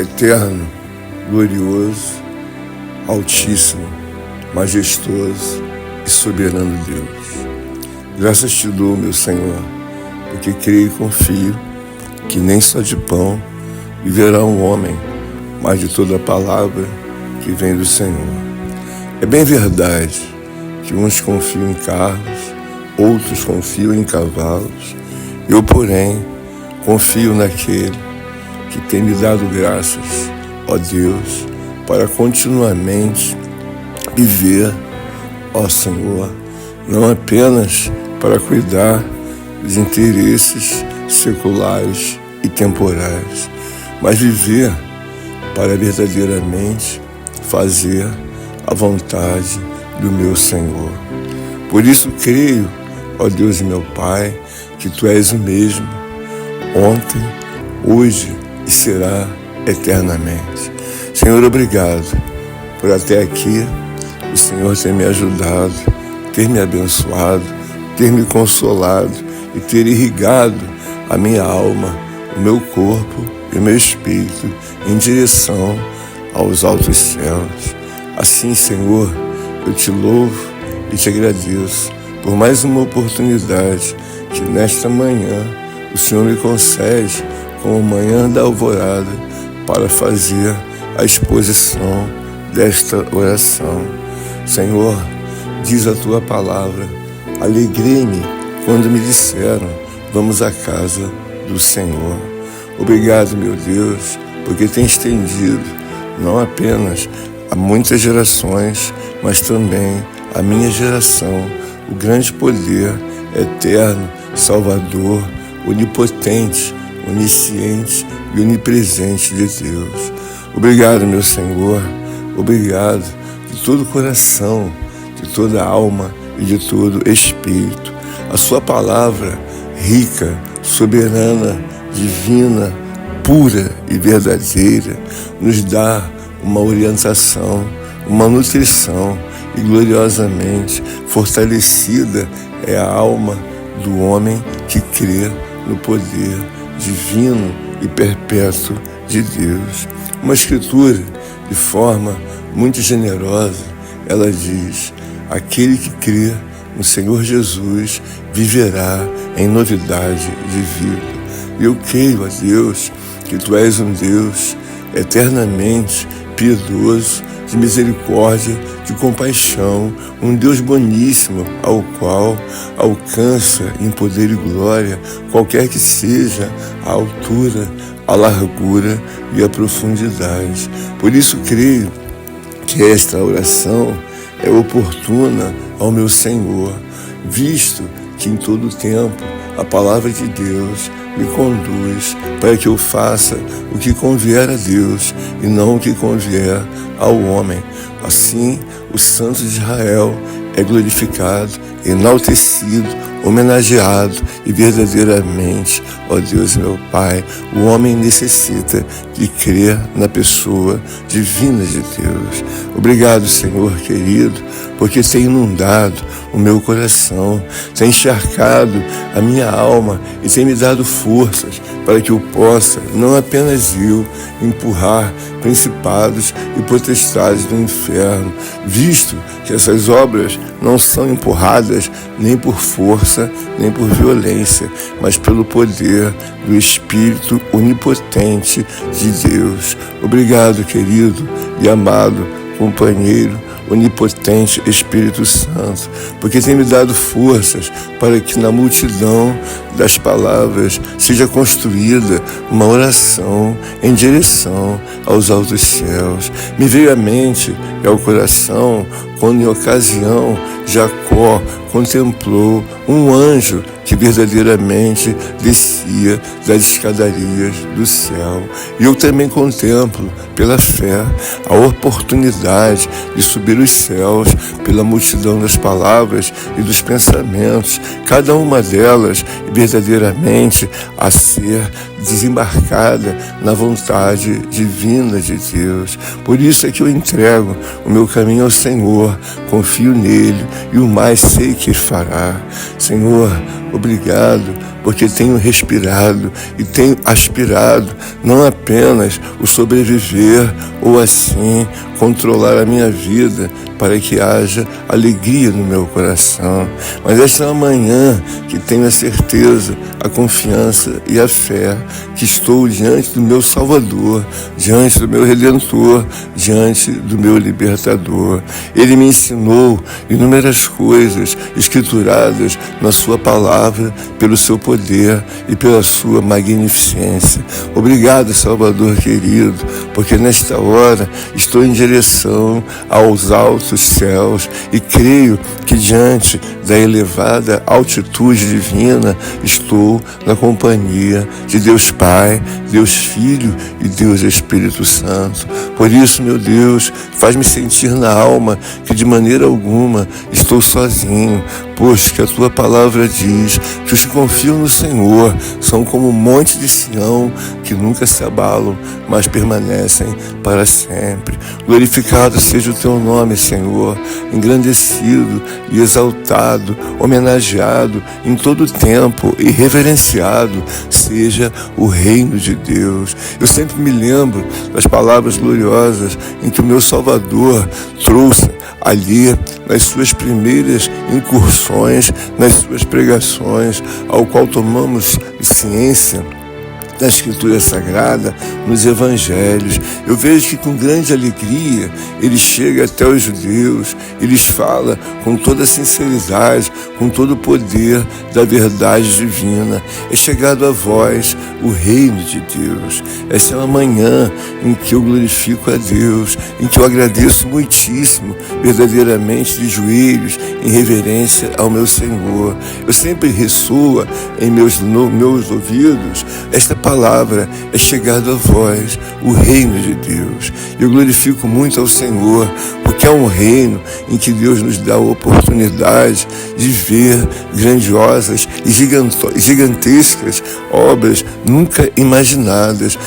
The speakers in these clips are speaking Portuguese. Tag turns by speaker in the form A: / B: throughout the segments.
A: eterno, glorioso, altíssimo, majestoso e soberano Deus. Graças te dou, meu Senhor, porque creio e confio que nem só de pão viverá um homem, mas de toda a palavra que vem do Senhor. É bem verdade que uns confiam em carros, outros confiam em cavalos. Eu, porém, confio naquele que tem me dado graças, ó Deus, para continuamente viver, ó Senhor, não apenas para cuidar dos interesses seculares e temporais, mas viver para verdadeiramente fazer a vontade do meu Senhor. Por isso creio, ó Deus e meu Pai, que Tu és o mesmo, ontem, hoje e será eternamente. Senhor, obrigado por até aqui o Senhor ter me ajudado, ter me abençoado, ter me consolado e ter irrigado a minha alma, o meu corpo e o meu espírito em direção aos altos céus. Assim, Senhor, eu te louvo e te agradeço por mais uma oportunidade que nesta manhã o Senhor me concede como manhã da alvorada para fazer a exposição desta oração. Senhor, diz a Tua palavra, alegrei-me quando me disseram, vamos à casa do Senhor. Obrigado, meu Deus, porque tem estendido não apenas a muitas gerações, mas também a minha geração, o grande poder eterno, salvador, onipotente, onisciente e onipresente de Deus. Obrigado, meu Senhor, obrigado de todo o coração, de toda a alma e de todo espírito. A Sua palavra rica, soberana, divina, pura e verdadeira, nos dá uma orientação, uma nutrição e gloriosamente fortalecida é a alma do homem que crê no poder divino e perpétuo de Deus. Uma escritura de forma muito generosa, ela diz, aquele que crê no Senhor Jesus viverá em novidade de vida. E eu creio, ó Deus, que Tu és um Deus eternamente piedoso, de misericórdia, de compaixão, um Deus boníssimo, ao qual alcança em poder e glória, qualquer que seja a altura, a largura e a profundidade. Por isso creio que esta oração é oportuna ao meu Senhor, visto que em todo o tempo a palavra de Deus me conduz para que eu faça o que convier a Deus e não o que convier ao homem. Assim, o Santo de Israel é glorificado, enaltecido, homenageado e verdadeiramente, ó Deus meu Pai, o homem necessita de crer na pessoa divina de Deus. Obrigado, Senhor querido, porque tem inundado o meu coração, tem encharcado a minha alma e tem me dado forças para que eu possa, não apenas eu, empurrar principados e potestades do inferno, visto que essas obras não são empurradas nem por força, nem por violência, mas pelo poder do Espírito onipotente de Deus. Obrigado, querido e amado companheiro, onipotente Espírito Santo, porque tem me dado forças para que na multidão das palavras seja construída uma oração em direção aos altos céus. Me veio à mente e ao coração quando em ocasião Jacó contemplou um anjo que verdadeiramente descia das escadarias do céu. E eu também contemplo, pela fé, a oportunidade de subir os céus pela multidão das palavras e dos pensamentos, cada uma delas verdadeiramente a ser desembarcada na vontade divina de Deus. Por isso é que eu entrego o meu caminho ao Senhor, confio nele e o mais sei que fará. Senhor, obrigado, porque tenho respirado e tenho aspirado não apenas o sobreviver ou assim controlar a minha vida para que haja alegria no meu coração, mas esta é uma manhã que tenho a certeza, a confiança e a fé que estou diante do meu Salvador, diante do meu Redentor, diante do meu Libertador. Ele me ensinou inúmeras coisas escrituradas na sua palavra, pelo seu poder e pela sua magnificência. Obrigado, Salvador querido, porque nesta hora estou em direção aos altos céus e creio que diante da elevada altitude divina estou na companhia de Deus Pai, Deus Filho e Deus Espírito Santo. Por isso, meu Deus, faz-me sentir na alma que de maneira alguma estou sozinho, pois que a tua palavra diz que os que confiam no Senhor são como o monte de Sião, que nunca se abalam, mas permanecem para sempre. Glorificado seja o teu nome, Senhor, engrandecido e exaltado, homenageado em todo tempo e reverenciado seja o reino de Deus. Eu sempre me lembro das palavras gloriosas em que o meu Salvador trouxe ali nas suas primeiras incursões, nas suas pregações, ao qual tomamos ciência da Escritura Sagrada, nos Evangelhos. Eu vejo que com grande alegria ele chega até os judeus, eles fala com toda a sinceridade, com todo o poder da verdade divina. É chegado a vós o reino de Deus. Essa é uma manhã em que eu glorifico a Deus, em que eu agradeço muitíssimo, verdadeiramente de joelhos, em reverência ao meu Senhor. Eu sempre ressoa em meus ouvidos esta palavra: é chegado a vós o reino de Deus. Eu glorifico muito ao Senhor, porque é um reino em que Deus nos dá a oportunidade de ver grandiosas e gigantescas obras nunca imaginadas,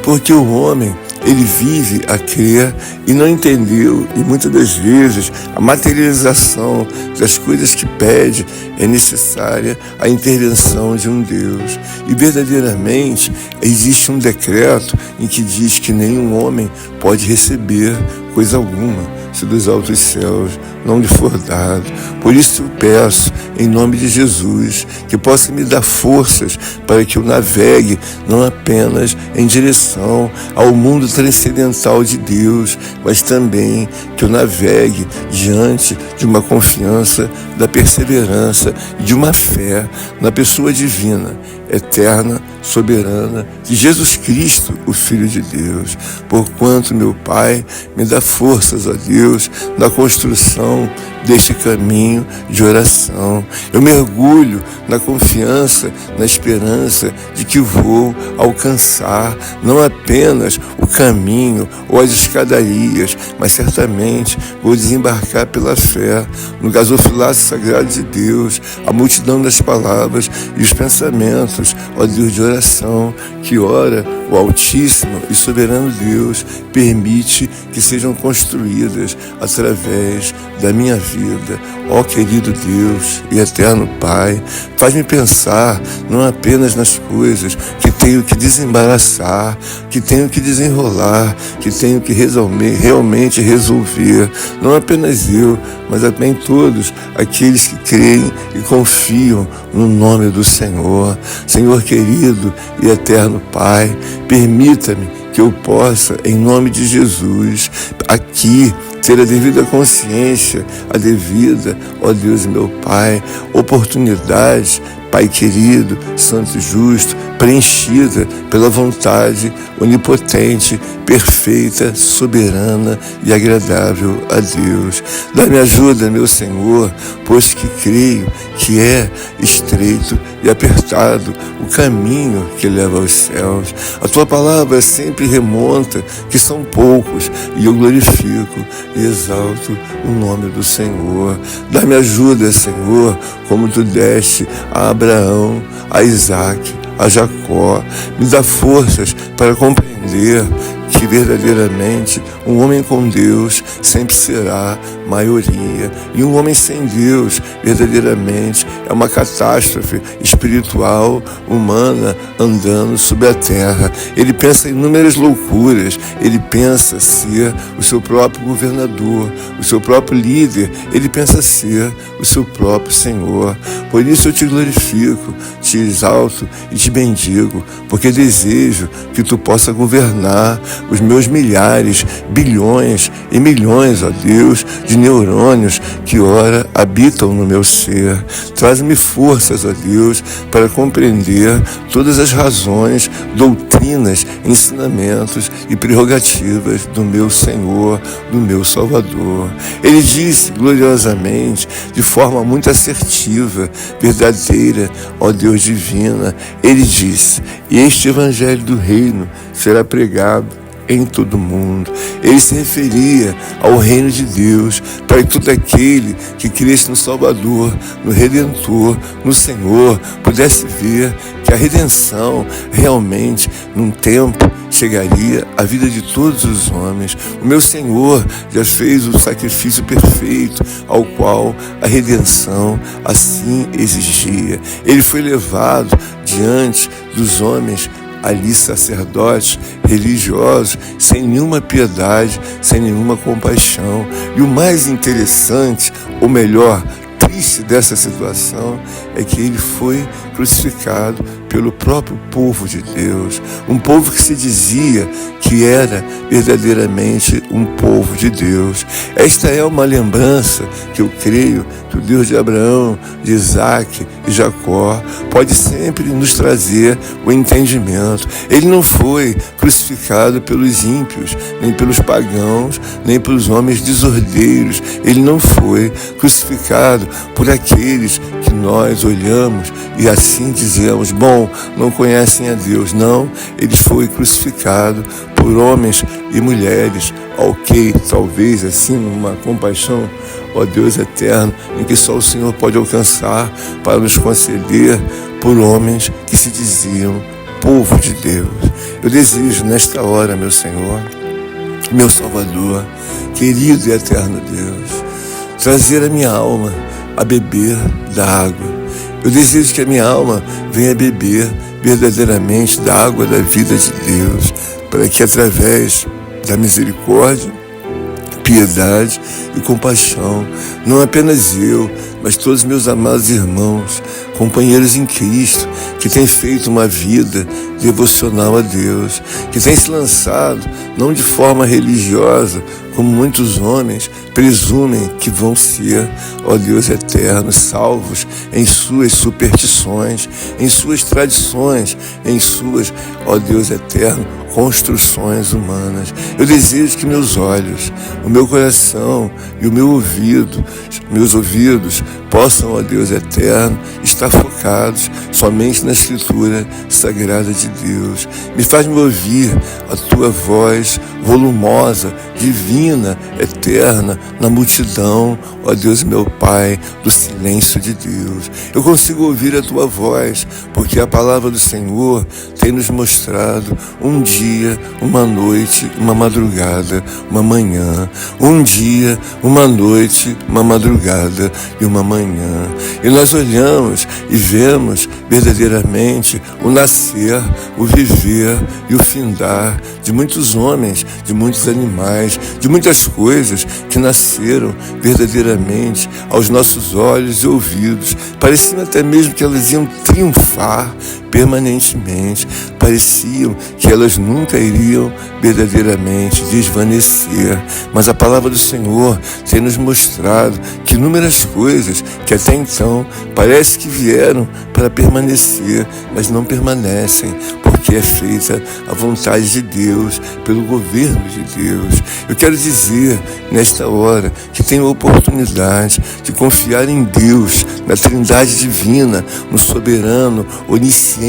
A: porque o homem ele vive a crer e não entendeu, e muitas das vezes a materialização das coisas que pede é necessária a intervenção de um Deus. E verdadeiramente existe um decreto em que diz que nenhum homem pode receber coisa alguma se dos altos céus não lhe for dado. Por isso eu peço, em nome de Jesus, que possa me dar forças para que eu navegue não apenas em direção ao mundo transcendental de Deus, mas também que eu navegue diante de uma confiança, da perseverança e de uma fé na pessoa divina, eterna, soberana de Jesus Cristo, o Filho de Deus. Porquanto, meu Pai, me dá forças, ó Deus, na construção deste caminho de oração. Eu mergulho na confiança, na esperança de que vou alcançar não apenas o caminho ou as escadarias, mas certamente vou desembarcar pela fé no gasofilácio sagrado de Deus, a multidão das palavras e os pensamentos, ó Deus de oração, que ora o Altíssimo e Soberano Deus permite que sejam construídas através da minha vida. Ó querido Deus e eterno Pai, faz-me pensar não apenas nas coisas que tenho que desembaraçar, que tenho que desenrolar, que tenho que realmente resolver. Não apenas eu, mas também todos aqueles que creem e confiam no nome do Senhor. Senhor querido e eterno Pai, permita-me que eu possa, em nome de Jesus, aqui ter a devida consciência, a devida, ó Deus e meu Pai, oportunidade, Pai querido, santo e justo, preenchida pela vontade onipotente, perfeita, soberana e agradável a Deus. Dá-me ajuda, meu Senhor, pois que creio que é estreito e apertado o caminho que leva aos céus. A tua palavra sempre remonta que são poucos, e eu glorifico e exalto o nome do Senhor. Dá-me ajuda, Senhor, como tu deste a Abraão, a Isaque, a Jacó. Me dá forças para compreender que verdadeiramente um homem com Deus sempre será maioria. E um homem sem Deus verdadeiramente é uma catástrofe espiritual, humana, andando sobre a terra. Ele pensa em inúmeras loucuras, ele pensa ser o seu próprio governador, o seu próprio líder, ele pensa ser o seu próprio Senhor. Por isso eu te glorifico, te exalto e te bendigo, porque desejo que tu possa governar os meus milhares, bilhões e milhões, ó Deus, de neurônios que ora habitam no meu ser. Traz-me forças, ó Deus, para compreender todas as razões, doutrinas, ensinamentos e prerrogativas do meu Senhor, do meu Salvador. Ele disse gloriosamente, de forma muito assertiva, verdadeira, ó Deus divina, ele disse: este evangelho do reino será pregado em todo o mundo. Ele se referia ao reino de Deus, para que todo aquele que cresce no Salvador, no Redentor, no Senhor, pudesse ver que a redenção realmente, num tempo, chegaria à vida de todos os homens. O meu Senhor já fez o sacrifício perfeito, ao qual a redenção assim exigia. Ele foi levado diante dos homens ali, sacerdotes, religiosos, sem nenhuma piedade, sem nenhuma compaixão. E o mais interessante, ou melhor, triste dessa situação, é que ele foi crucificado pelo próprio povo de Deus, um povo que se dizia que era verdadeiramente um povo de Deus. Esta é uma lembrança que eu creio que o Deus de Abraão, de Isaac e Jacó pode sempre nos trazer o entendimento. Ele não foi crucificado pelos ímpios, nem pelos pagãos, nem pelos homens desordeiros. Ele não foi crucificado por aqueles que nós olhamos e assim dizemos: bom, não conhecem a Deus. Não, ele foi crucificado por homens e mulheres, ok, talvez assim, uma compaixão, ó Deus eterno, em que só o Senhor pode alcançar para nos conceder, por homens que se diziam povo de Deus. Eu desejo nesta hora, meu Senhor, meu Salvador, querido e eterno Deus, trazer a minha alma a beber da água. Eu desejo que a minha alma venha beber verdadeiramente da água da vida de Deus, para que através da misericórdia, piedade e compaixão, não apenas eu, mas todos meus amados irmãos, companheiros em Cristo, que têm feito uma vida devocional a Deus, que têm se lançado, não de forma religiosa, como muitos homens presumem que vão ser, ó Deus eterno, salvos em suas superstições, em suas tradições, em suas, ó Deus eterno, construções humanas. Eu desejo que meus olhos, o meu coração e o meu ouvido, meus ouvidos, possam, ó Deus eterno, estar focados somente na Escritura Sagrada de Deus. Me faz-me ouvir a Tua voz volumosa, divina, eterna, na multidão, ó Deus meu Pai, do silêncio de Deus. Eu consigo ouvir a Tua voz, porque a palavra do Senhor tem nos mostrado um dia, uma noite, uma madrugada, uma manhã. Um dia, uma noite, uma madrugada e uma manhã. E nós olhamos e vemos verdadeiramente o nascer, o viver e o findar de muitos homens, de muitos animais, de muitas coisas que nasceram verdadeiramente aos nossos olhos e ouvidos. Pareciam até mesmo que elas iam triunfar permanentemente, pareciam que elas nunca iriam verdadeiramente desvanecer, mas a palavra do Senhor tem nos mostrado que inúmeras coisas que até então parece que vieram para permanecer, mas não permanecem, porque é feita a vontade de Deus, pelo governo de Deus. Eu quero dizer nesta hora que tenho a oportunidade de confiar em Deus, na Trindade divina, no soberano, onisciente,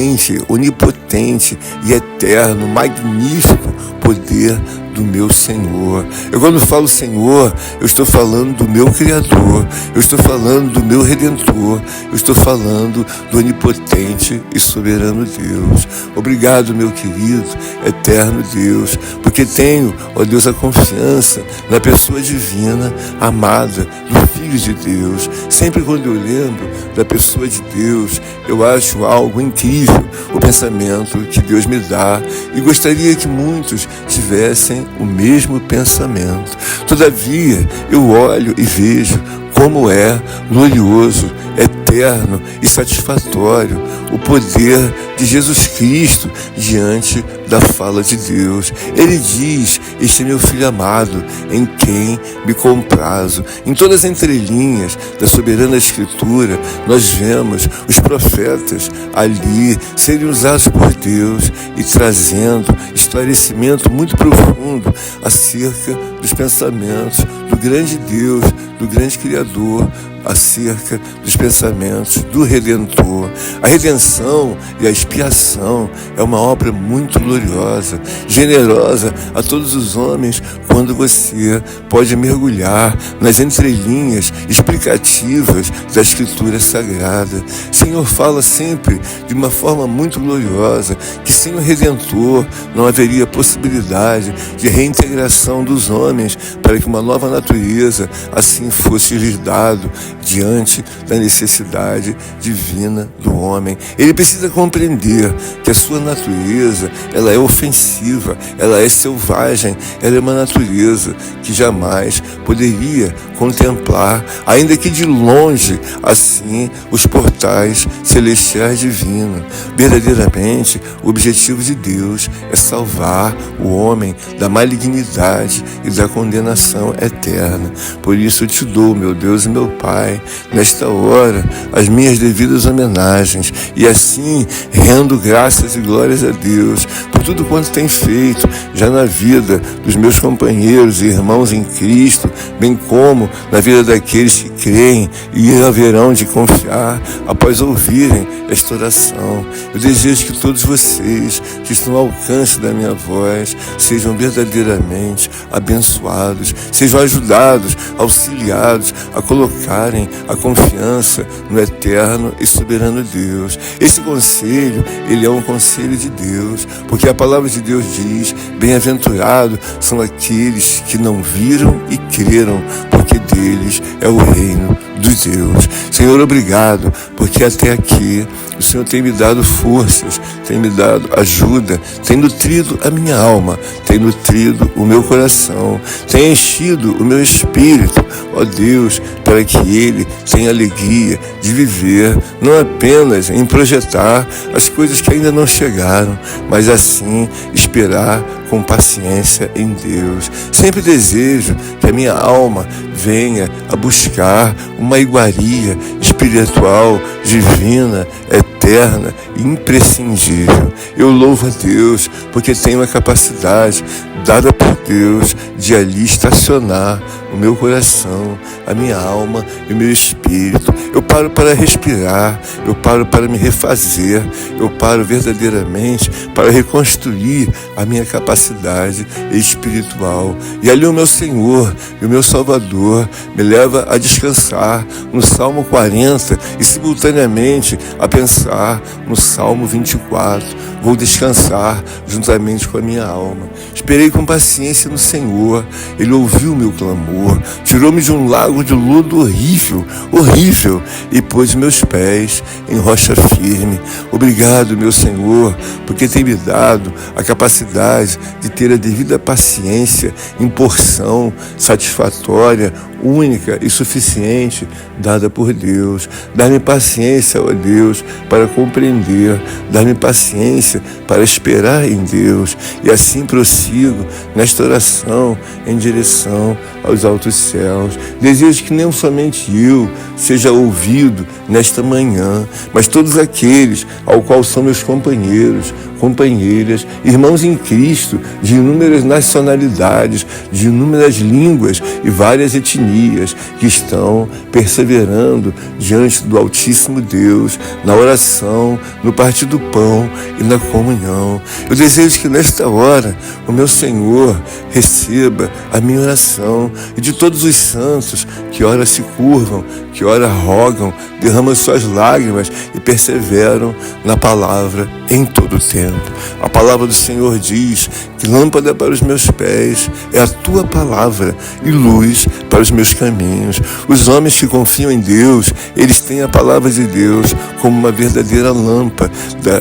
A: onipotente e eterno, magnífico poder do meu Senhor. Eu, quando falo Senhor, eu estou falando do meu Criador, eu estou falando do meu Redentor, eu estou falando do onipotente e soberano Deus. Obrigado, meu querido, eterno Deus, porque tenho, ó Deus, a confiança na pessoa divina, amada, do Filho de Deus. Sempre quando eu lembro da pessoa de Deus, eu acho algo incrível o pensamento que Deus me dá, e gostaria que muitos tivessem o mesmo pensamento. Todavia, eu olho e vejo como é glorioso, eterno e satisfatório o poder de Jesus Cristo diante da fala de Deus. Ele diz: este é meu Filho amado, em quem me comprazo. Em todas as entrelinhas da soberana Escritura, nós vemos os profetas ali serem usados por Deus e trazendo esclarecimento muito profundo acerca dos pensamentos do grande Deus, do grande Criador, acerca dos pensamentos do Redentor. A redenção e a expiação é uma obra muito gloriosa, generosa a todos os homens, quando você pode mergulhar nas entrelinhas explicativas da Escritura Sagrada. O Senhor fala sempre de uma forma muito gloriosa que sem o Redentor não haveria possibilidade de reintegração dos homens para que uma nova natureza assim fosse lhes dado diante da necessidade divina do homem. Ele precisa compreender que a sua natureza, ela é ofensiva, ela é selvagem, ela é uma natureza que jamais poderia contemplar, ainda que de longe, assim, os portais celestiais divinos. Verdadeiramente, o objetivo de Deus é salvar o homem da malignidade e da condenação eterna. Por isso eu te dou, meu Deus e meu Pai, nesta hora, as minhas devidas homenagens, e assim rendo graças e glórias a Deus por tudo quanto tem feito já na vida dos meus companheiros e irmãos em Cristo, bem como na vida daqueles que creem e haverão de confiar após ouvirem esta oração. Eu desejo que todos vocês que estão ao alcance da minha voz sejam verdadeiramente abençoados, sejam ajudados, auxiliados a colocarem a confiança no eterno e soberano Deus. Esse conselho, ele é um conselho de Deus, porque a palavra de Deus diz: bem-aventurados são aqueles que não viram e creram, porque deles é o reino dos Deus. Senhor, obrigado, porque até aqui o Senhor tem me dado forças, tem me dado ajuda, tem nutrido a minha alma, tem nutrido o meu coração, tem enchido o meu espírito, ó Deus, para que ele tenha alegria de viver, não apenas em projetar as coisas que ainda não chegaram, mas assim esperar com paciência em Deus. Sempre desejo que a minha alma venha a buscar uma iguaria espiritual, divina, eterna e imprescindível. Eu louvo a Deus porque tenho a capacidade dada por Deus de ali estacionar o meu coração, a minha alma e o meu espírito. Eu paro para respirar, eu paro para me refazer, eu paro verdadeiramente para reconstruir a minha capacidade espiritual. E ali o meu Senhor e o meu Salvador me leva a descansar no Salmo 40 e simultaneamente a pensar no Salmo 24. Vou descansar juntamente com a minha alma. Esperei com paciência no Senhor, Ele ouviu o meu clamor, tirou-me de um lago de lodo horrível, e pôs meus pés em rocha firme. Obrigado, meu Senhor, porque tem me dado a capacidade de ter a devida paciência em porção satisfatória, única e suficiente, dada por Deus. Dá-me paciência, ó Deus, para compreender, dá-me paciência para esperar em Deus, e assim prossigo nesta oração em direção aos altos céus. Desejo que não somente eu seja ouvido nesta manhã, mas todos aqueles ao qual são meus companheiros, companheiras, irmãos em Cristo, de inúmeras nacionalidades, de inúmeras línguas e várias etnias, que estão perseverando diante do Altíssimo Deus, na oração, no partir do pão e na comunhão. Eu desejo que nesta hora o meu Senhor receba a minha oração e de todos os santos que ora se curvam, que ora rogam, derramam suas lágrimas e perseveram na palavra em todo o tempo. A palavra do Senhor diz que lâmpada para os meus pés é a tua palavra e luz para os meus caminhos. Os homens que confiam em Deus, eles têm a palavra de Deus como uma verdadeira lâmpada.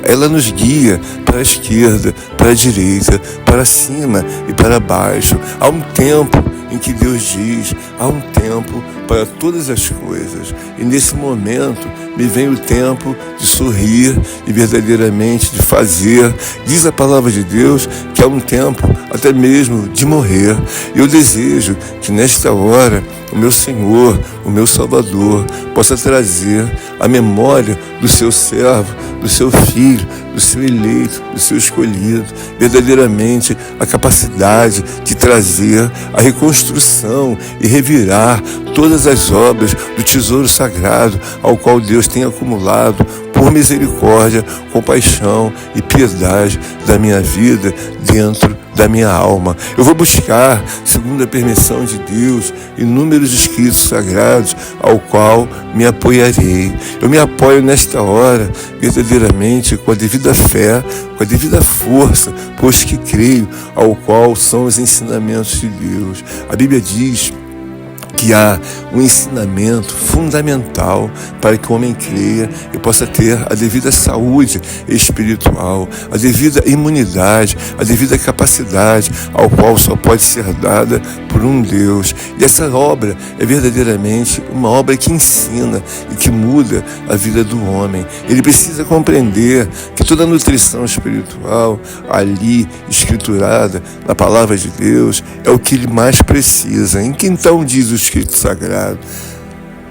A: Ela nos guia para a esquerda, para a direita, para cima e para baixo. Há um tempo em que Deus diz, há um tempo para todas as coisas. E nesse momento me vem o tempo de sorrir e verdadeiramente de fazer. Diz a palavra de Deus que há um tempo até mesmo de morrer. Eu desejo que nesta hora o meu Senhor, o meu Salvador, possa trazer a memória do seu servo, do seu filho, do seu eleito, do seu escolhido, verdadeiramente a capacidade de trazer a reconstrução e revirar todas as obras do tesouro sagrado ao qual Deus tem acumulado por misericórdia, compaixão e piedade da minha vida dentro da minha alma. Eu vou buscar, segundo a permissão de Deus, inúmeros escritos sagrados ao qual me apoiarei. Eu me apoio nesta hora verdadeiramente com a devida fé, com a devida força, pois que creio ao qual são os ensinamentos de Deus. A Bíblia diz que há um ensinamento fundamental para que o homem creia e possa ter a devida saúde espiritual, a devida imunidade, a devida capacidade ao qual só pode ser dada por um Deus. E essa obra é verdadeiramente uma obra que ensina e que muda a vida do homem. Ele precisa compreender que toda a nutrição espiritual ali escriturada na palavra de Deus é o que ele mais precisa. Em que então diz o Escrito Sagrado?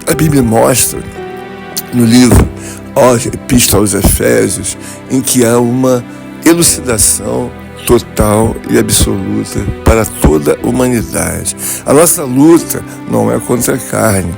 A: A Bíblia mostra no livro Epístola aos Efésios em que há uma elucidação total e absoluta para toda a humanidade. A nossa luta não é contra a carne,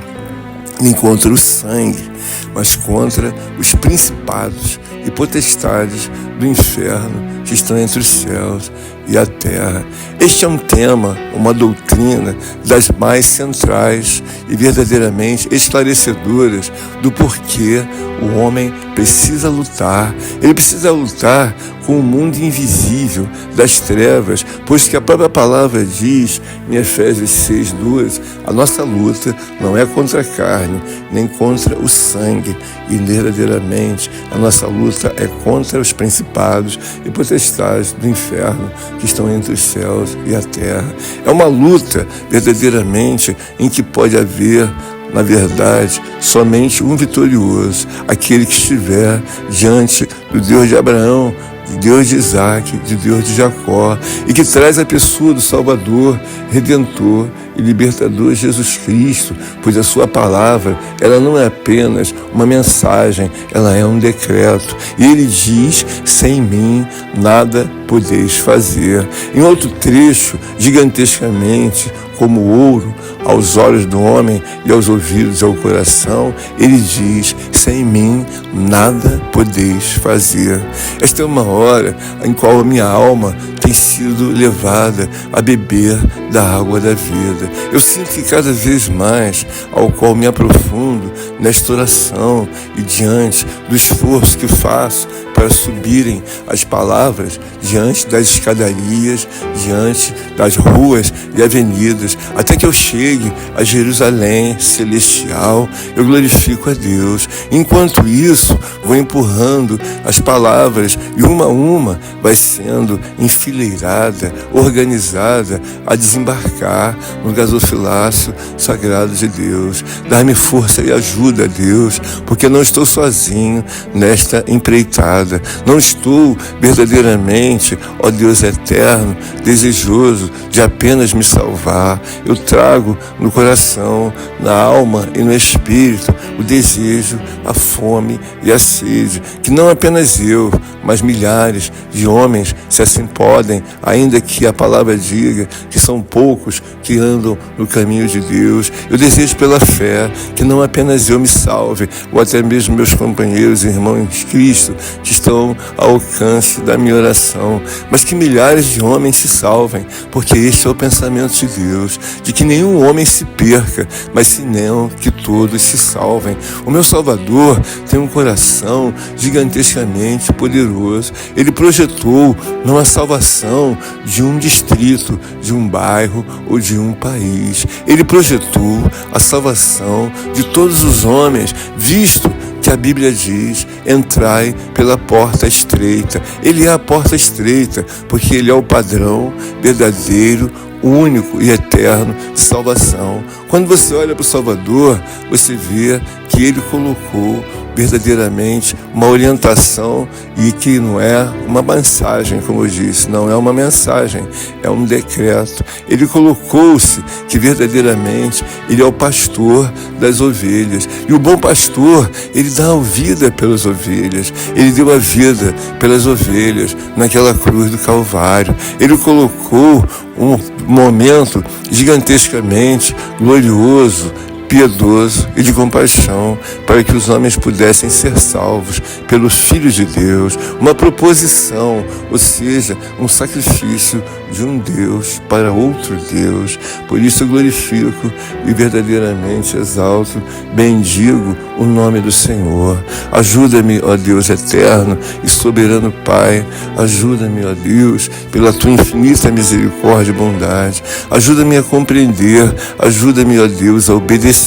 A: nem contra o sangue, mas contra os principados e potestades do inferno que estão entre os céus e a terra. Este é um tema, uma doutrina das mais centrais e verdadeiramente esclarecedoras do porquê o homem precisa lutar. Ele precisa lutar com o mundo invisível das trevas, pois que a própria palavra diz em Efésios 6:12, a nossa luta não é contra a carne, nem contra o sangue, e verdadeiramente a nossa luta é contra os principados e potestades do inferno que estão entre os céus e a terra. É uma luta verdadeiramente em que pode haver, na verdade, somente um vitorioso, aquele que estiver diante do Deus de Abraão, de Deus de Isaac, de Deus de Jacó, e que traz a pessoa do Salvador, Redentor e Libertador Jesus Cristo, pois a sua palavra, ela não é apenas uma mensagem, ela é um decreto. E ele diz, sem mim nada podeis fazer. Em outro trecho, gigantescamente, como ouro aos olhos do homem e aos ouvidos e ao coração, ele diz, sem mim nada podeis fazer. Esta é uma hora em qual a minha alma tem sido levada a beber da água da vida. Eu sinto que cada vez mais, ao qual me aprofundo nesta oração e diante do esforço que faço para subirem as palavras diante das escadarias, diante das ruas e avenidas, até que eu chegue a Jerusalém celestial, eu glorifico a Deus. Enquanto isso, vou empurrando as palavras e uma a uma vai sendo enfileirada, organizada a desembarcar no gasofilácio sagrado de Deus. Dá-me força e ajuda, Deus, porque não estou sozinho nesta empreitada. Não estou verdadeiramente, ó Deus eterno, desejoso de apenas me salvar. Eu trago no coração, na alma e no espírito o desejo, a fome e a sede, que não apenas eu, mas milhares de homens, se assim podem, ainda que a palavra diga que são poucos que andam no caminho de Deus. Eu desejo pela fé que não apenas eu me salve, ou até mesmo meus companheiros e irmãos em Cristo que estão ao alcance da minha oração, mas que milhares de homens se salvem, porque este é o pensamento de Deus, de que nenhum homem se perca, mas senão que todos se salvem. O meu Salvador tem um coração gigantescamente poderoso. Ele projetou não a salvação de um distrito, de um bairro ou de um país. Ele projetou a salvação de todos os homens, visto que a Bíblia diz: entrai pela porta estreita. Ele é a porta estreita, porque Ele é o padrão verdadeiro, único e eterno de salvação. Quando você olha para o Salvador, você vê que Ele colocou verdadeiramente uma orientação, e que não é uma mensagem, como eu disse, não é uma mensagem, é um decreto. Ele colocou-se que verdadeiramente Ele é o pastor das ovelhas, e o bom pastor, ele dá a vida pelas ovelhas. Ele deu a vida pelas ovelhas naquela cruz do Calvário. Ele colocou um momento gigantescamente glorioso, piedoso e de compaixão, para que os homens pudessem ser salvos pelo Filho de Deus, uma proposição, ou seja, um sacrifício de um Deus para outro Deus. Por isso eu glorifico e verdadeiramente exalto, bendigo o nome do Senhor. Ajuda-me, ó Deus eterno e soberano Pai, ajuda-me, ó Deus, pela tua infinita misericórdia e bondade. Ajuda-me a compreender, ajuda-me, ó Deus, a obedecer.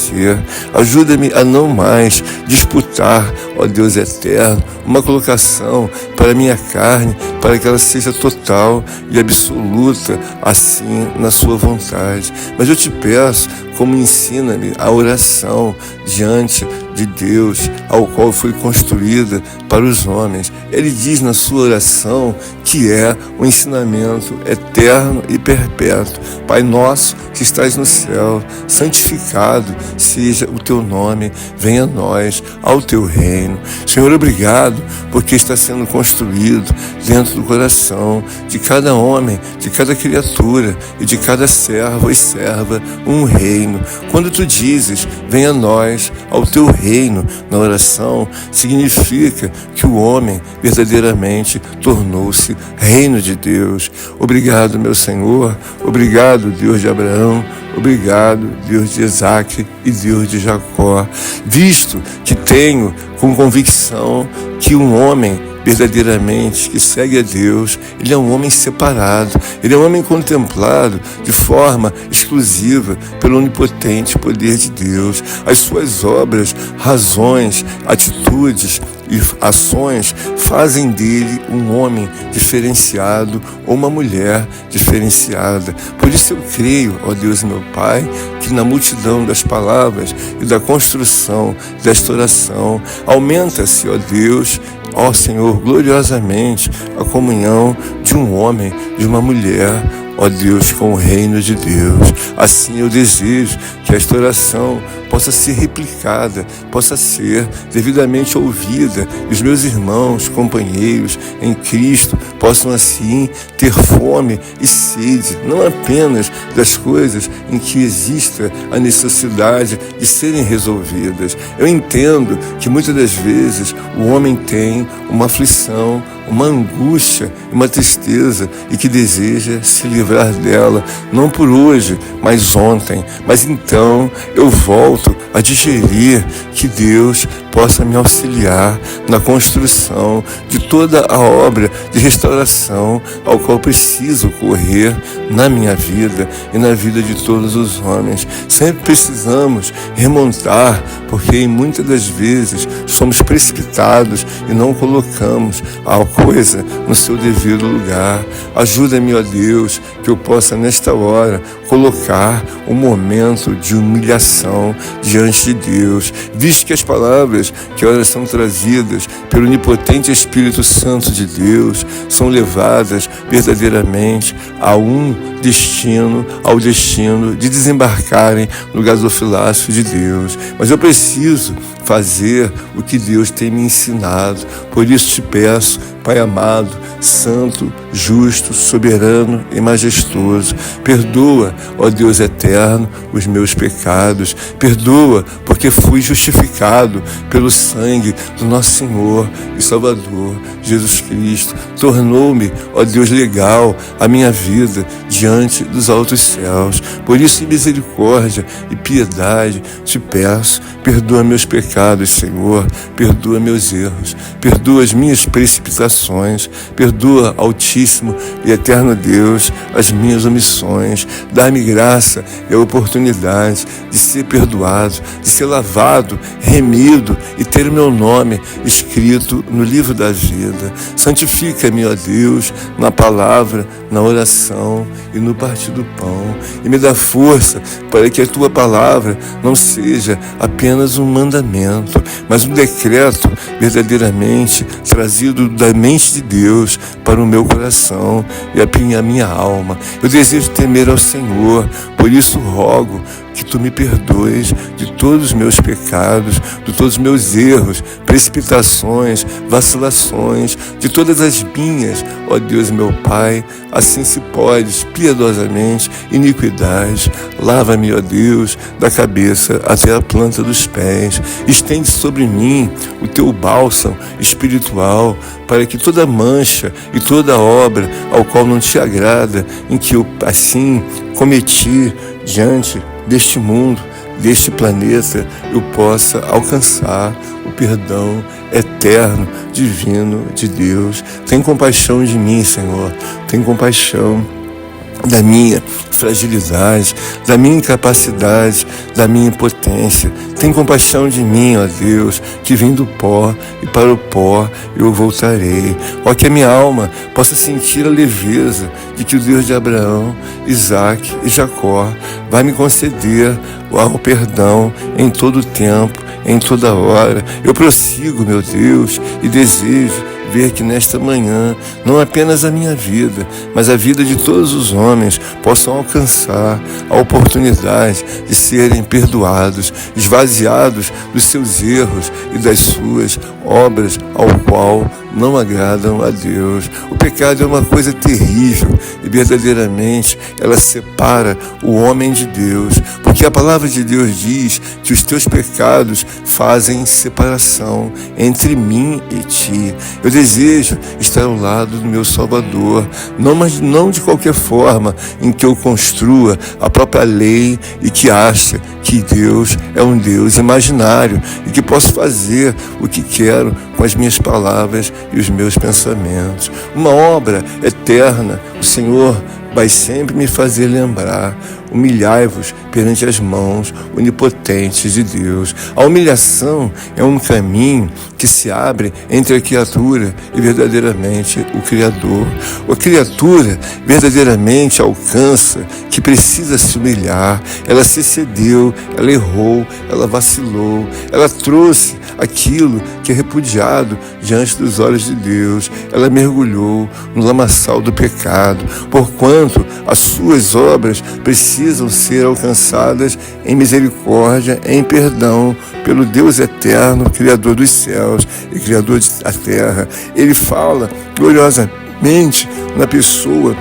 A: Ajuda-me a não mais disputar, ó Deus eterno, uma colocação para a minha carne, para que ela seja total e absoluta, assim, na sua vontade. Mas eu te peço, como ensina-me a oração diante de Deus, ao qual foi construída para os homens. Ele diz na sua oração que é um ensinamento eterno e perpétuo. Pai nosso que estás no céu, santificado seja o teu nome, venha a nós, ao teu reino. Senhor, obrigado, porque está sendo construído dentro do coração de cada homem, de cada criatura e de cada servo e serva um reino. Quando tu dizes, venha a nós, ao teu reino, na oração, significa que o homem verdadeiramente tornou-se reino de Deus. Obrigado, meu Senhor. Obrigado, Deus de Abraão. Obrigado, Deus de Isaac e Deus de Jacó. Visto que tenho com convicção que um homem verdadeiramente que segue a Deus, ele é um homem separado, ele é um homem contemplado de forma exclusiva pelo onipotente poder de Deus. As suas obras, razões, atitudes e ações fazem dele um homem diferenciado ou uma mulher diferenciada. Por isso eu creio, ó Deus meu Pai, que na multidão das palavras e da construção desta oração aumenta-se, ó Deus, ó Senhor, gloriosamente a comunhão de um homem, de uma mulher, ó Deus, com o reino de Deus. Assim eu desejo que esta oração possa ser replicada, possa ser devidamente ouvida, e os meus irmãos, companheiros em Cristo possam assim ter fome e sede, não apenas das coisas em que exista a necessidade de serem resolvidas. Eu entendo que muitas das vezes o homem tem uma aflição, uma angústia, uma tristeza, e que deseja se livrar dela, não por hoje, mas ontem. Mas então eu volto a digerir que Deus possa me auxiliar na construção de toda a obra de restauração ao qual preciso correr na minha vida e na vida de todos os homens. Sempre precisamos remontar, porque muitas das vezes somos precipitados e não colocamos a coisa no seu devido lugar. Ajuda-me, ó Deus, que eu possa nesta hora colocar um momento de humilhação diante de Deus, visto que as palavras que elas são trazidas pelo onipotente Espírito Santo de Deus são levadas verdadeiramente a um destino, ao destino de desembarcarem no gasofilácio de Deus. Mas eu preciso fazer o que Deus tem me ensinado. Por isso te peço, Pai amado, santo, justo, soberano e majestoso, perdoa, ó Deus eterno, os meus pecados. Perdoa, porque fui justificado pelo sangue do nosso Senhor e Salvador Jesus Cristo. Tornou-me, ó Deus, legal a minha vida diante dos altos céus. Por isso, em misericórdia e piedade, te peço, perdoa meus pecados, Senhor, perdoa meus erros, perdoa as minhas precipitações, perdoa, Altíssimo e Eterno Deus, as minhas omissões. Dá-me graça e a oportunidade de ser perdoado, de ser lavado, remido e ter o meu nome escrito no livro da vida. Santifica-me, ó Deus, na palavra, na oração e no partir do pão, e me dá força para que a tua palavra não seja apenas um mandamento, mas um decreto verdadeiramente trazido da mente de Deus para o meu coração e a minha alma. Eu desejo temer ao Senhor, por isso rogo que tu me perdoes de todos os meus pecados, de todos os meus erros, precipitações, vacilações, de todas as minhas, ó Deus meu Pai, assim se podes, piedosamente, iniquidade. Lava-me, ó Deus, da cabeça até a planta dos pés. Estende sobre mim o teu bálsamo espiritual, para que toda mancha e toda obra ao qual não te agrada, em que eu assim cometi diante deste mundo, deste planeta, eu possa alcançar o perdão eterno, divino de Deus. Tem compaixão de mim, Senhor. Tem compaixão da minha fragilidade, da minha incapacidade, da minha impotência. Tem compaixão de mim, ó Deus, que vim do pó e para o pó eu voltarei. Ó, que a minha alma possa sentir a leveza de que o Deus de Abraão, Isaque e Jacó vai me conceder o perdão em todo o tempo, em toda hora. Eu prossigo, meu Deus, e desejo ver que nesta manhã, não apenas a minha vida, mas a vida de todos os homens possam alcançar a oportunidade de serem perdoados, esvaziados dos seus erros e das suas obras ao qual não agradam a Deus. O pecado é uma coisa terrível e verdadeiramente ela separa o homem de Deus, porque a palavra de Deus diz que os teus pecados fazem separação entre mim e ti. Eu desejo estar ao lado do meu Salvador, mas não de qualquer forma em que eu construa a própria lei e que ache que Deus é um Deus imaginário e que posso fazer o que quero com as minhas palavras e os meus pensamentos. Uma obra eterna, o Senhor vai sempre me fazer lembrar: humilhai-vos perante as mãos onipotentes de Deus. A humilhação é um caminho que se abre entre a criatura e verdadeiramente o Criador. A criatura verdadeiramente alcança que precisa se humilhar. Ela se excedeu, ela errou, ela vacilou, ela trouxe aquilo que é repudiado diante dos olhos de Deus. Ela mergulhou no lamaçal do pecado, porquanto as suas obras precisam ser alcançadas em misericórdia, em perdão, pelo Deus eterno, Criador dos céus e Criador da terra. Ele fala gloriosamente na pessoa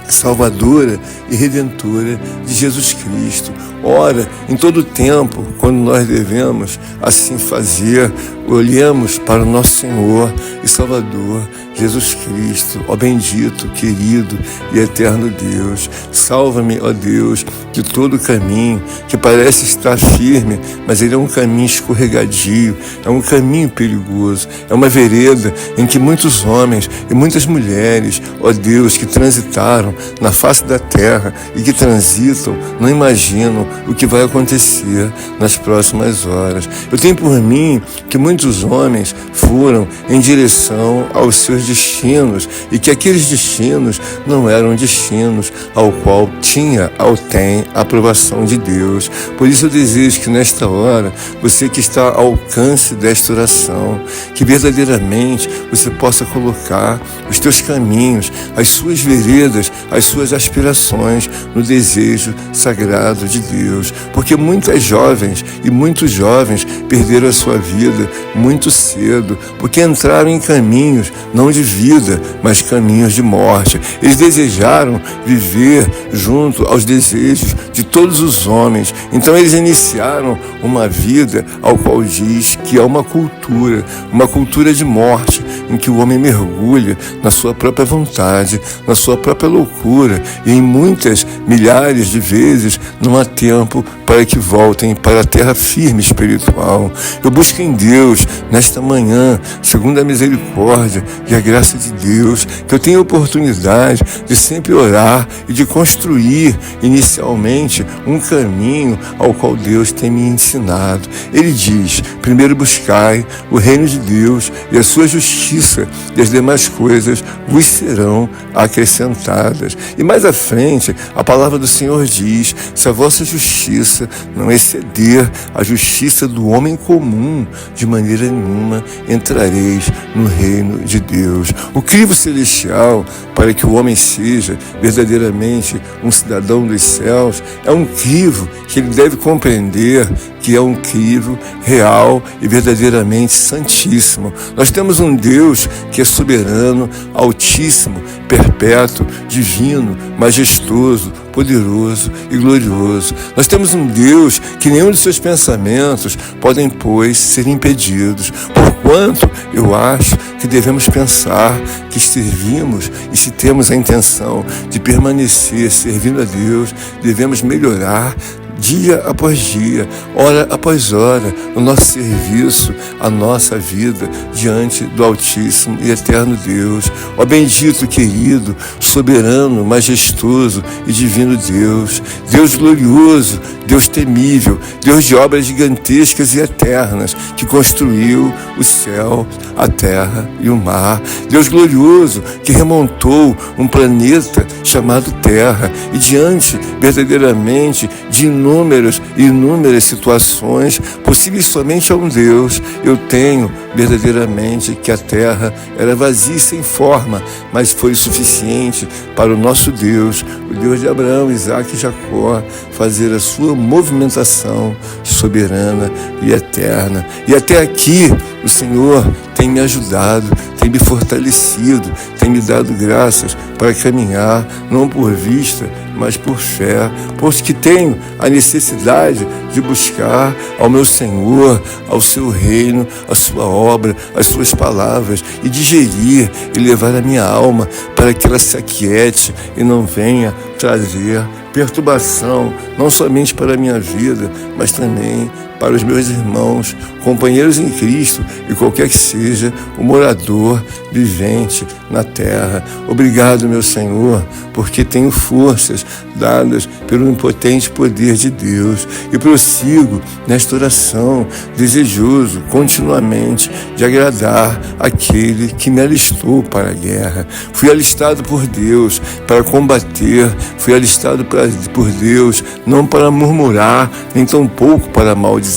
A: salvadora e redentora de Jesus Cristo. Ora, em todo tempo, quando nós devemos assim fazer, olhemos para o nosso Senhor e Salvador, Jesus Cristo. Ó bendito, querido e eterno Deus, salva-me, ó Deus, de todo caminho que parece estar firme, mas ele é um caminho escorregadio, é um caminho perigoso, é uma vereda em que muitos homens e muitas mulheres, ó Deus, que transitaram na face da terra e que transitam não imaginam o que vai acontecer nas próximas horas. Eu tenho por mim que muitos homens foram em direção aos seus destinos e que aqueles destinos não eram destinos ao qual tinha ou tem a aprovação de Deus. Por isso eu desejo que nesta hora, você que está ao alcance desta oração, que verdadeiramente você possa colocar os teus caminhos, as suas veredas, as suas aspirações no desejo sagrado de Deus. Porque muitas jovens e muitos jovens perderam a sua vida muito cedo, porque entraram em caminhos não de vida, mas caminhos de morte. Eles desejaram viver junto aos desejos de todos os homens. Então eles iniciaram uma vida ao qual diz que é uma cultura de morte, em que o homem mergulha na sua própria vontade, na sua própria loucura, e em muitas milhares de vezes não há tempo para que voltem para a terra firme espiritual. Eu busco em Deus, nesta manhã, segundo a misericórdia e a graça de Deus, que eu tenha a oportunidade de sempre orar e de construir inicialmente um caminho ao qual Deus tem me ensinado. Ele diz: primeiro buscai o reino de Deus e a sua justiça, e as demais coisas vos serão acrescentadas. E mais à frente, a palavra do Senhor diz: se a vossa justiça não exceder a justiça do homem comum, de maneira nenhuma entrareis no reino de Deus. O crivo celestial para que o homem seja verdadeiramente um cidadão dos céus é um crivo que ele deve compreender que é um crivo real e verdadeiramente santíssimo. Nós temos um Deus que é soberano, altíssimo, perpétuo, divino, majestoso, poderoso e glorioso. Nós temos um Deus que nenhum de seus pensamentos podem, pois, ser impedidos. Porquanto eu acho que devemos pensar que servimos, e se temos a intenção de permanecer servindo a Deus, devemos melhorar dia após dia, hora após hora, o nosso serviço, a nossa vida diante do Altíssimo e Eterno Deus. Ó bendito, querido, soberano, majestoso e divino Deus, Deus glorioso, Deus temível, Deus de obras gigantescas e eternas, que construiu o céu, a terra e o mar. Deus glorioso, que remontou um planeta chamado Terra, e diante verdadeiramente de inúmeras situações possíveis somente a um Deus, eu tenho verdadeiramente que a terra era vazia e sem forma, mas foi suficiente para o nosso Deus, o Deus de Abraão, Isaque e Jacó, fazer a sua movimentação soberana e eterna. E até aqui o Senhor tem me ajudado, tem me fortalecido, tem me dado graças para caminhar, não por vista, mas por fé, pois que tenho a necessidade de buscar ao meu Senhor, ao seu reino, a sua obra, as suas palavras, e digerir e levar a minha alma para que ela se aquiete e não venha trazer perturbação, não somente para a minha vida, mas também para os meus irmãos, companheiros em Cristo e qualquer que seja o morador vivente na terra. Obrigado, meu Senhor, porque tenho forças dadas pelo impotente poder de Deus e prossigo nesta oração, desejoso continuamente de agradar aquele que me alistou para a guerra. Fui alistado por Deus para combater, fui alistado por Deus não para murmurar, nem tampouco para maldizer.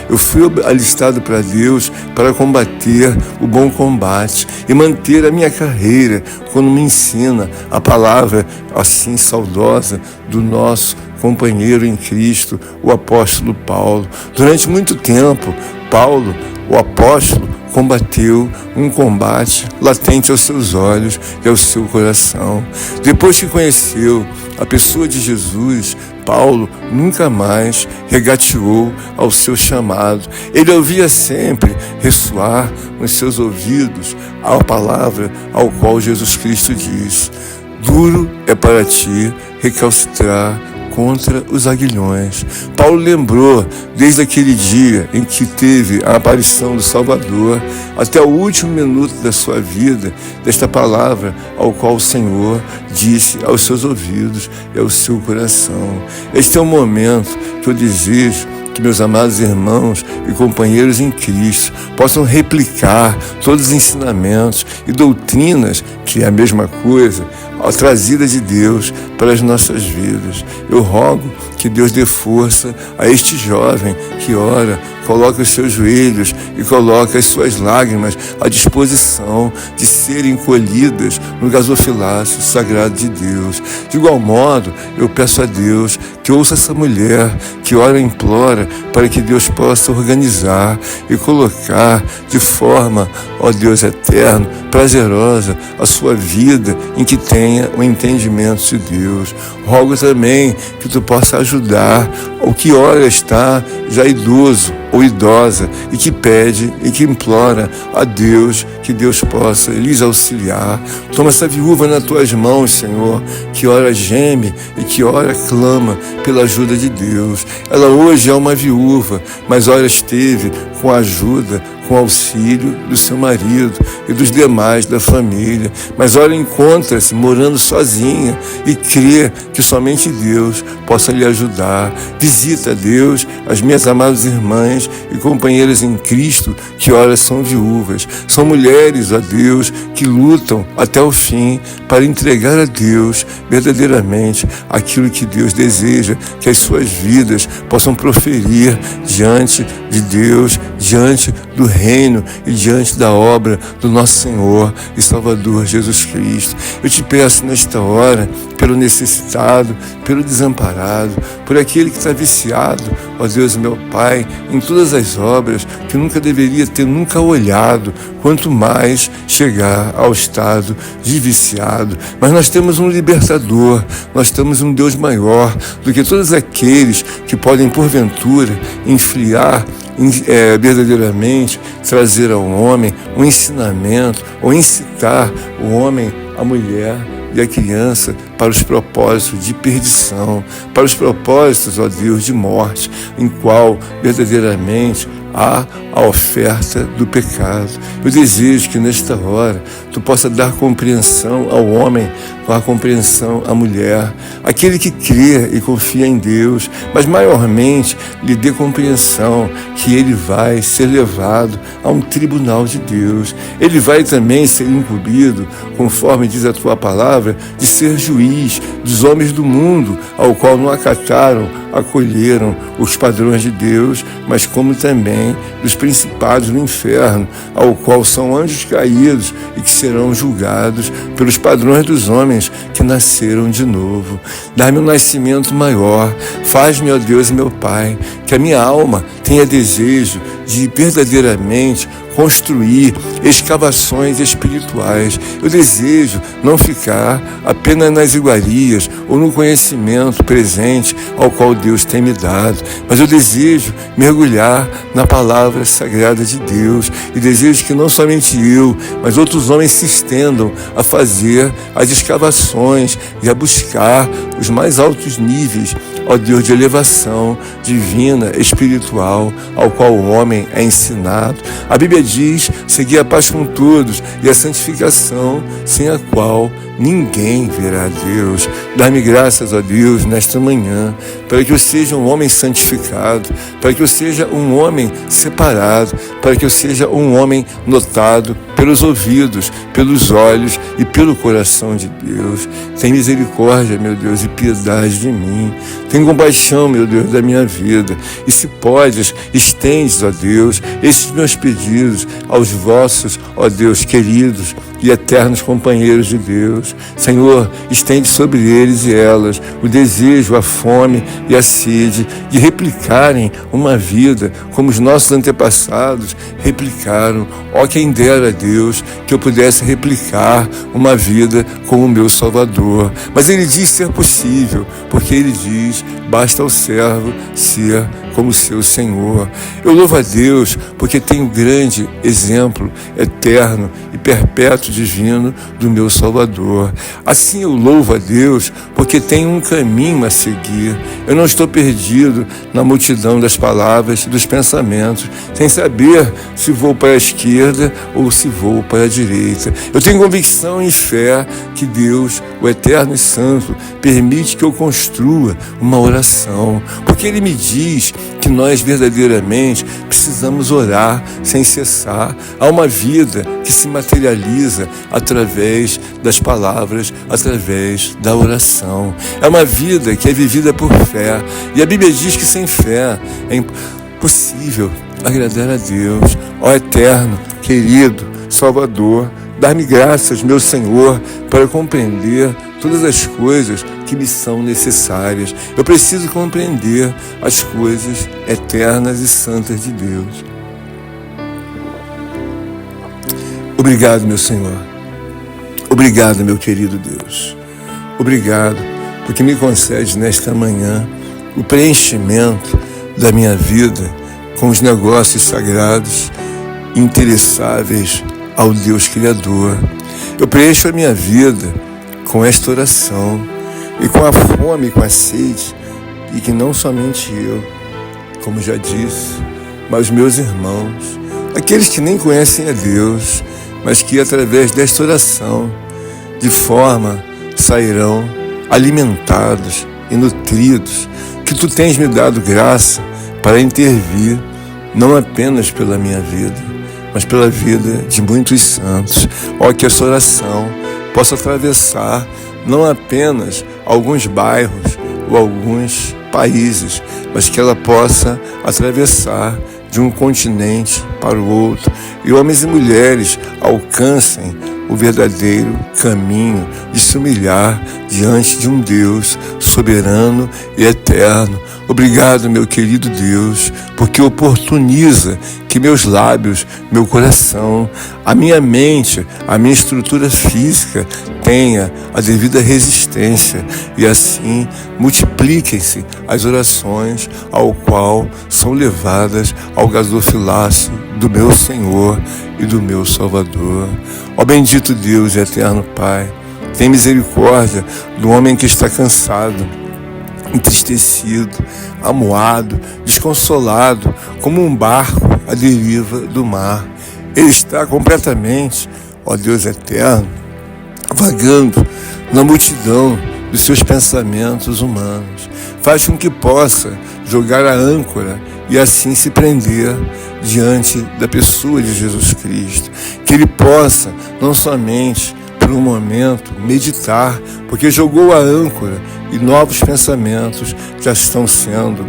A: Eu fui alistado para Deus para combater o bom combate e manter a minha carreira, quando me ensina a palavra assim saudosa do nosso companheiro em Cristo, o apóstolo Paulo. Durante muito tempo, Paulo, o apóstolo, combateu um combate latente aos seus olhos e ao seu coração. Depois que conheceu a pessoa de Jesus, Paulo nunca mais regateou ao seu chamado. Ele ouvia sempre ressoar nos seus ouvidos a palavra ao qual Jesus Cristo diz: duro é para ti recalcitrar contra os aguilhões. Paulo lembrou, desde aquele dia em que teve a aparição do Salvador, até o último minuto da sua vida, desta palavra ao qual o Senhor disse aos seus ouvidos e ao seu coração. Este é o momento que eu desejo que meus amados irmãos e companheiros em Cristo possam replicar todos os ensinamentos e doutrinas, que é a mesma coisa, trazida de Deus para as nossas vidas. Eu rogo que Deus dê força a este jovem que ora, coloca os seus joelhos e coloca as suas lágrimas à disposição de serem colhidas no gasofilácio sagrado de Deus. De igual modo, eu peço a Deus que ouça essa mulher que ora e implora para que Deus possa organizar e colocar de forma, ó Deus eterno, prazerosa a sua vida, em que tenha o entendimento de Deus. Rogo também que tu possa ajudar o que ora está já idoso ou idosa e que pede e que implora a Deus que Deus possa lhes auxiliar. Toma essa viúva nas tuas mãos, Senhor, que ora geme e que ora clama pela ajuda de Deus. Ela hoje é uma viúva, mas ora esteve com a ajuda, com auxílio do seu marido e dos demais da família, mas ora encontra-se morando sozinha e crê que somente Deus possa lhe ajudar. Visita, Deus, as minhas amadas irmãs e companheiras em Cristo que ora são viúvas. São mulheres, ó Deus, que lutam até o fim para entregar a Deus verdadeiramente aquilo que Deus deseja que as suas vidas possam proferir diante de Deus, diante do reino e diante da obra do nosso Senhor e Salvador Jesus Cristo. Eu te peço nesta hora pelo necessitado, pelo desamparado, por aquele que está viciado, ó Deus meu Pai, em todas as obras que nunca deveria ter nunca olhado, quanto mais chegar ao estado de viciado. Mas nós temos um libertador, nós temos um Deus maior do que todos aqueles que podem porventura enfriar verdadeiramente, trazer ao homem um ensinamento ou incitar o homem, a mulher e a criança para os propósitos de perdição, para os propósitos, ó Deus, de morte, em qual verdadeiramente há a oferta do pecado. Eu desejo que nesta hora tu possa dar compreensão ao homem, dar compreensão à mulher, aquele que crê e confia em Deus, mas maiormente lhe dê compreensão que ele vai ser levado a um tribunal de Deus. Ele vai também ser incumbido, conforme diz a tua palavra, de ser juiz dos homens do mundo, ao qual não acataram, acolheram os padrões de Deus, mas como também dos principados no inferno, ao qual são anjos caídos e que serão julgados pelos padrões dos homens que nasceram de novo. Dá-me um nascimento maior, faz-me, ó Deus meu Pai, que a minha alma tenha desejo de verdadeiramente construir escavações espirituais. Eu desejo não ficar apenas nas iguarias ou no conhecimento presente ao qual Deus tem me dado, mas eu desejo mergulhar na palavra sagrada de Deus e desejo que não somente eu, mas outros homens se estendam a fazer as escavações e a buscar os mais altos níveis, ó Deus, de elevação divina, espiritual, ao qual o homem é ensinado. A Bíblia diz: seguir a paz com todos e a santificação, sem a qual ninguém verá a Deus. Dá-me graças, ó Deus, nesta manhã, para que eu seja um homem santificado, para que eu seja um homem separado, para que eu seja um homem notado pelos ouvidos, pelos olhos e pelo coração de Deus. Tem misericórdia, meu Deus, e piedade de mim. Tem compaixão, meu Deus, da minha vida. E se podes, estendes, ó Deus, esses meus pedidos aos vossos, ó Deus, queridos e eternos companheiros de Deus. Senhor, estende sobre eles e elas o desejo, a fome e a sede de replicarem uma vida como os nossos antepassados replicaram. Ó, quem dera, Deus, que eu pudesse replicar uma vida como o meu Salvador. Mas ele diz ser possível, porque ele diz: basta ao servo ser como seu Senhor. Eu louvo a Deus porque tenho grande exemplo eterno e perpétuo divino do meu Salvador. Senhor. Assim eu louvo a Deus, porque tenho um caminho a seguir. Eu não estou perdido na multidão das palavras e dos pensamentos, sem saber se vou para a esquerda ou se vou para a direita. Eu tenho convicção e fé que Deus, o Eterno e Santo, permite que eu construa uma oração, porque Ele me diz que nós verdadeiramente precisamos orar sem cessar. Há uma vida que se materializa através das palavras, através da oração. É uma vida que é vivida por fé. E a Bíblia diz que sem fé é impossível agradar a Deus. Ó Eterno, querido, Salvador, dá-me graças, meu Senhor, para compreender todas as coisas que me são necessárias. Eu preciso compreender as coisas eternas e santas de Deus. Obrigado, meu Senhor. Obrigado, meu querido Deus. Obrigado, porque me concede nesta manhã o preenchimento da minha vida com os negócios sagrados interessáveis ao Deus Criador. Eu preencho a minha vida com esta oração e com a fome, com a sede, e que não somente eu, como já disse, mas meus irmãos, aqueles que nem conhecem a Deus, mas que através desta oração, de forma sairão alimentados e nutridos, que Tu tens me dado graça para intervir, não apenas pela minha vida, mas pela vida de muitos santos. Ó, que essa oração possa atravessar não apenas alguns bairros ou alguns países, mas que ela possa atravessar de um continente para o outro, e homens e mulheres alcancem o verdadeiro caminho de se humilhar diante de um Deus soberano e eterno. Obrigado, meu querido Deus, porque oportuniza que meus lábios, meu coração, a minha mente, a minha estrutura física tenha a devida resistência, e assim multipliquem-se as orações ao qual são levadas ao gasofilácio do meu Senhor e do meu Salvador. Ó bendito Deus e eterno Pai, tem misericórdia do homem que está cansado, entristecido, amuado, desconsolado, como um barco à deriva do mar. Ele está completamente, ó Deus eterno, vagando na multidão dos seus pensamentos humanos. Faz com que possa jogar a âncora e assim se prender diante da pessoa de Jesus Cristo. Que ele possa, não somente por um momento, meditar, porque jogou a âncora e novos pensamentos já estão sendo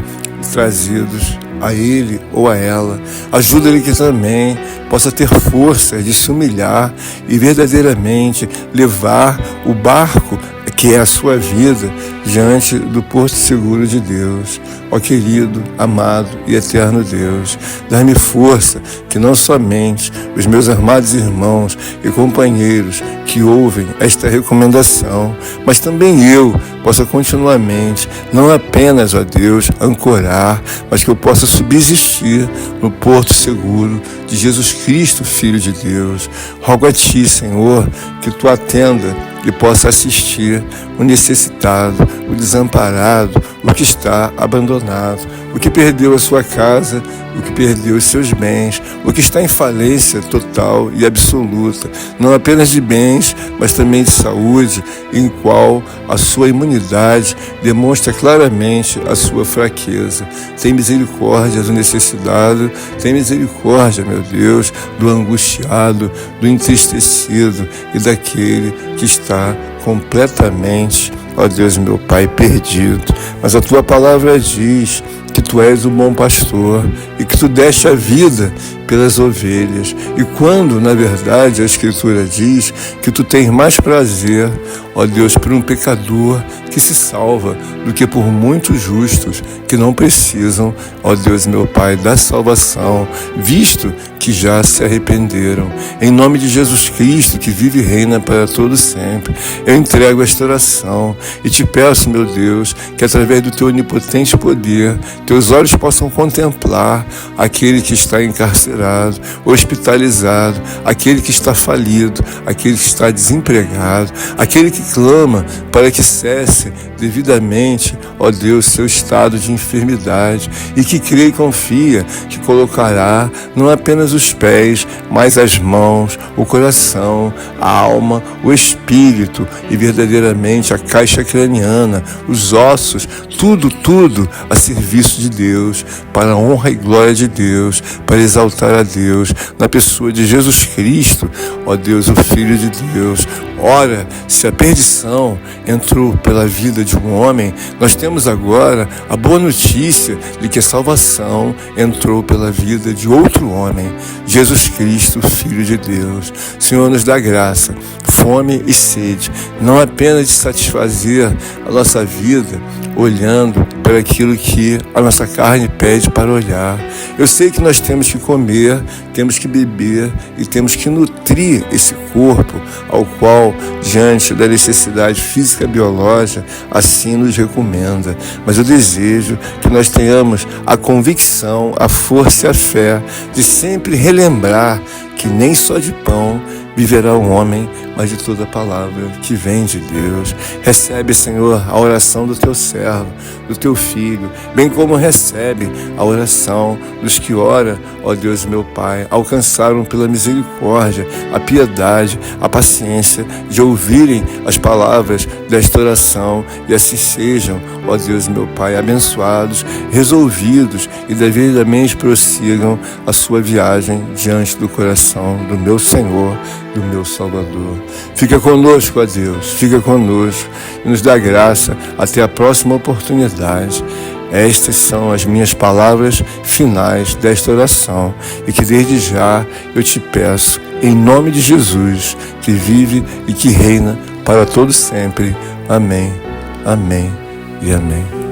A: trazidos a ele ou a ela. Ajuda ele que também possa ter força de se humilhar e verdadeiramente levar o barco que é a sua vida diante do porto seguro de Deus. Ó querido, amado e eterno Deus, dá-me força que não somente os meus amados irmãos e companheiros que ouvem esta recomendação, mas também eu possa continuamente, não apenas, ó Deus, ancorar, mas que eu possa subsistir no porto seguro de Jesus Cristo, Filho de Deus. Rogo a Ti, Senhor, que Tu atenda e possa assistir o necessitado, o desamparado, o que está abandonado, o que perdeu a sua casa, o que perdeu os seus bens, o que está em falência total e absoluta, não apenas de bens, mas também de saúde, em qual a sua imunidade demonstra claramente a sua fraqueza. Tem misericórdia do necessitado, tem misericórdia, meu Deus, do angustiado, do entristecido e daquele que está completamente, ó Deus, meu Pai, perdido. Mas a Tua palavra diz que Tu és o bom pastor e que Tu deste a vida pelas ovelhas. E quando, na verdade, a Escritura diz que Tu tens mais prazer, ó Deus, por um pecador que se salva do que por muitos justos que não precisam, ó Deus, meu Pai, da salvação, visto que já se arrependeram. Em nome de Jesus Cristo, que vive e reina para todo sempre, eu entrego esta oração e Te peço, meu Deus, que através do Teu onipotente poder, Teus olhos possam contemplar aquele que está encarcerado encarcerado, hospitalizado, aquele que está falido, aquele que está desempregado, aquele que clama para que cesse devidamente, ó Deus, seu estado de enfermidade, e que crê e confia que colocará não apenas os pés, mas as mãos, o coração, a alma, o espírito e verdadeiramente a caixa craniana, os ossos, tudo a serviço de Deus, para a honra e glória de Deus, para exaltar a Deus, na pessoa de Jesus Cristo, ó Deus, o Filho de Deus. Ora, se a perdição entrou pela vida de um homem, nós temos agora a boa notícia de que a salvação entrou pela vida de outro homem, Jesus Cristo, Filho de Deus. Senhor, nos dá graça, fome e sede, não apenas de satisfazer a nossa vida olhando para aquilo que a nossa carne pede para olhar. Eu sei que nós temos que comer, temos que beber e temos que nutrir esse corpo ao qual, diante da necessidade física e biológica, assim nos recomenda. Mas eu desejo que nós tenhamos a convicção, a força e a fé de sempre relembrar que nem só de pão viverá o homem, mas de toda palavra que vem de Deus. Recebe, Senhor, a oração do teu servo, do teu filho, bem como recebe a oração dos que ora, ó Deus meu Pai, alcançaram pela misericórdia, a piedade, a paciência de ouvirem as palavras desta oração e assim sejam, ó Deus meu Pai, abençoados, resolvidos e devidamente prossigam a sua viagem diante do coração do meu Senhor, do meu Salvador. Fica conosco, ó Deus, fica conosco e nos dá graça até a próxima oportunidade. Estas são as minhas palavras finais desta oração e que desde já eu te peço, em nome de Jesus, que vive e que reina para todo sempre. Amém, amém e amém.